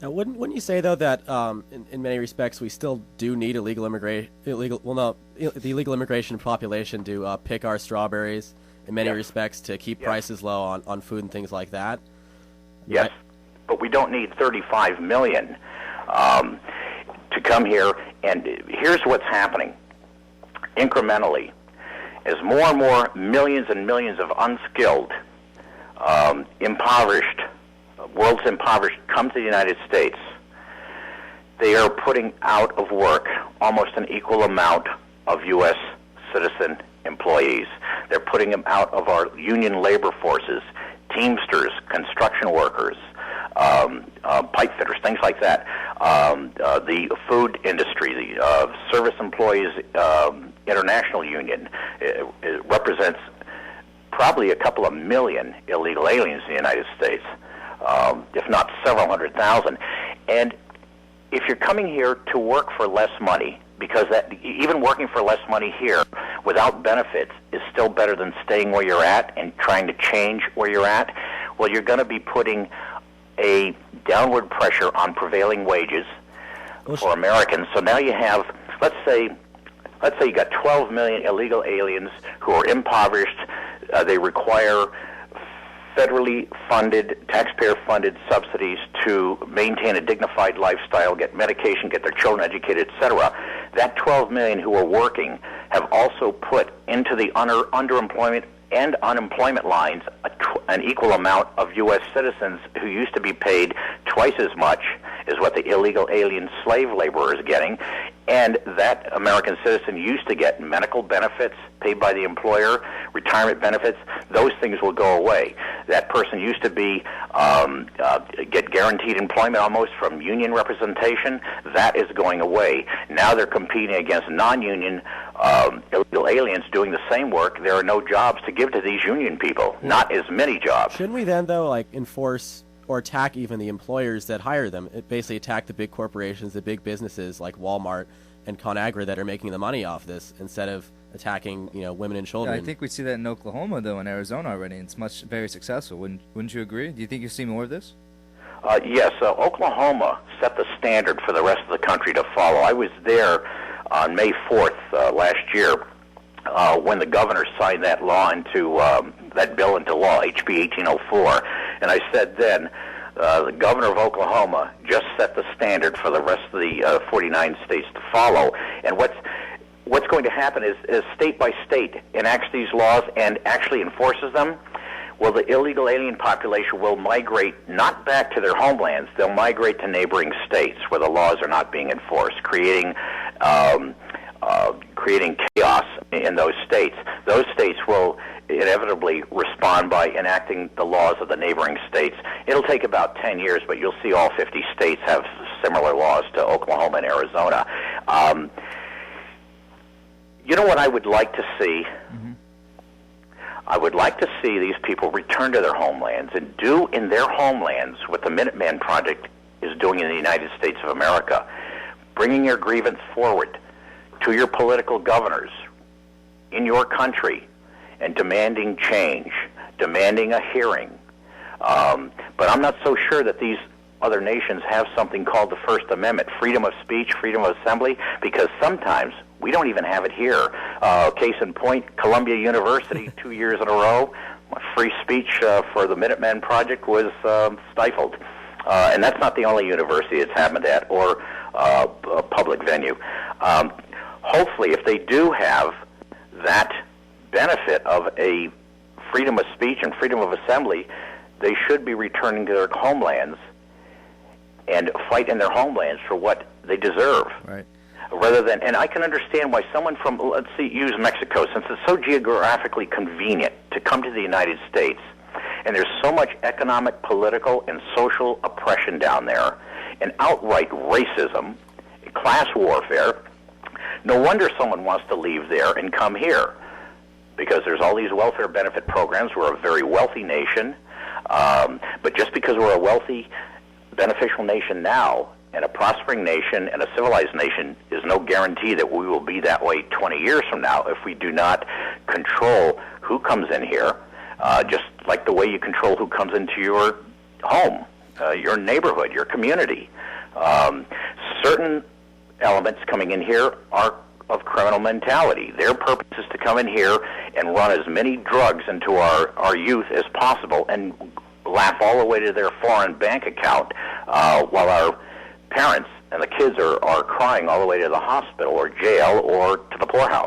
Now, wouldn't you say though that in many respects we still do need the illegal immigration population to pick our strawberries in many Yes. respects to keep Yes. prices low on food and things like that? Yes, but we don't need 35 million to come here. And here's what's happening incrementally. As more and more millions and millions of unskilled, impoverished, world's impoverished come to the United States, they are putting out of work almost an equal amount of U.S. citizen employees. They're putting them out of our union labor forces, teamsters, construction workers, pipe fitters, things like that. The food industry, the Service Employees International Union, it represents probably a couple of million illegal aliens in the United States, if not several 100,000. And if you're coming here to work for less money, because even working for less money here without benefits is still better than staying where you're at and trying to change where you're at, well, you're going to be putting a downward pressure on prevailing wages for Americans. So now you have, let's say you got 12 million illegal aliens who are impoverished. They require federally funded, taxpayer-funded subsidies to maintain a dignified lifestyle, get medication, get their children educated, etc. That 12 million who are working have also put into the underemployment and unemployment lines an equal amount of U.S. citizens who used to be paid twice as much as what the illegal alien slave laborer is getting. And that American citizen used to get medical benefits paid by the employer, retirement benefits. Those things will go away. That person used to be get guaranteed employment almost from union representation. That is going away. Now they're competing against non-union illegal aliens doing the same work. There are no jobs to give to these union people. Not as many jobs. Shouldn't we then, though, enforce or attack even the employers that hire them? It basically attack the big corporations, the big businesses like Walmart and ConAgra that are making the money off this, instead of attacking women and children. Yeah, I think we see that in Oklahoma, though, and Arizona already, and it's very successful. Wouldn't you agree? Do you think you see more of this? Yes, Oklahoma set the standard for the rest of the country to follow. I was there on May 4th last year when the governor signed that bill into law, HB 1804, and I said then, the governor of Oklahoma just set the standard for the rest of the 49 states to follow. And what's going to happen is state by state enacts these laws and actually enforces them. Well, the illegal alien population will migrate not back to their homelands. They'll migrate to neighboring states where the laws are not being enforced, creating chaos in those states. Those states will inevitably respond by enacting the laws of the neighboring states. It'll take about 10 years, but you'll see all 50 states have similar laws to Oklahoma and Arizona. You know what I would like to see? Mm-hmm. I would like to see these people return to their homelands and do in their homelands what the Minuteman Project is doing in the United States of America, bringing your grievance forward to your political governors in your country and demanding change, demanding a hearing. But I'm not so sure that these other nations have something called the First Amendment, freedom of speech, freedom of assembly, because sometimes we don't even have it here. Case in point, Columbia University, 2 years in a row, free speech for the Minuteman Project was stifled. And that's not the only university it's happened at or a public venue. Hopefully, if they do have that benefit of a freedom of speech and freedom of assembly, they should be returning to their homelands and fight in their homelands for what they deserve. Right. Rather than, and I can understand why someone from, let's see, use Mexico, since it's so geographically convenient to come to the United States, and there's so much economic, political, and social oppression down there, and outright racism, class warfare. No wonder someone wants to leave there and come here, because there's all these welfare benefit programs. We're a very wealthy nation, but just because we're a wealthy, beneficial nation now, and a prospering nation and a civilized nation, is no guarantee that we will be that way 20 years from now if we do not control who comes in here, just like the way you control who comes into your home. your neighborhood, your community. Certain elements coming in here are of criminal mentality. Their purpose is to come in here and run as many drugs into our youth as possible and laugh all the way to their foreign bank account while our parents and the kids are crying all the way to the hospital or jail or to the poorhouse.